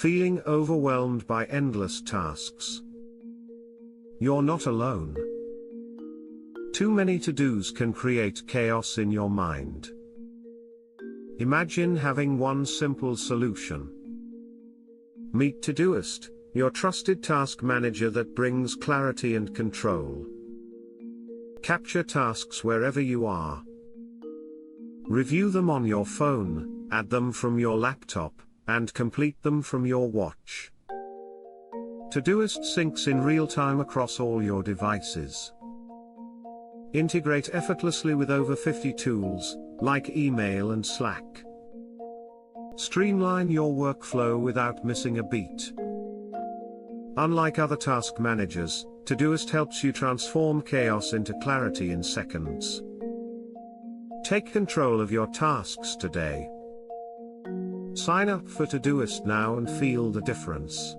Feeling overwhelmed by endless tasks? You're not alone. Too many to-dos can create chaos in your mind. Imagine having one simple solution. Meet Todoist, your trusted task manager that brings clarity and control. Capture tasks wherever you are. Review them on your phone, add them from your laptop, and complete them from your watch. Todoist syncs in real time across all your devices. Integrate effortlessly with over 50 tools, like email and Slack. Streamline your workflow without missing a beat. Unlike other task managers, Todoist helps you transform chaos into clarity in seconds. Take control of your tasks today. Sign up for Todoist now and feel the difference.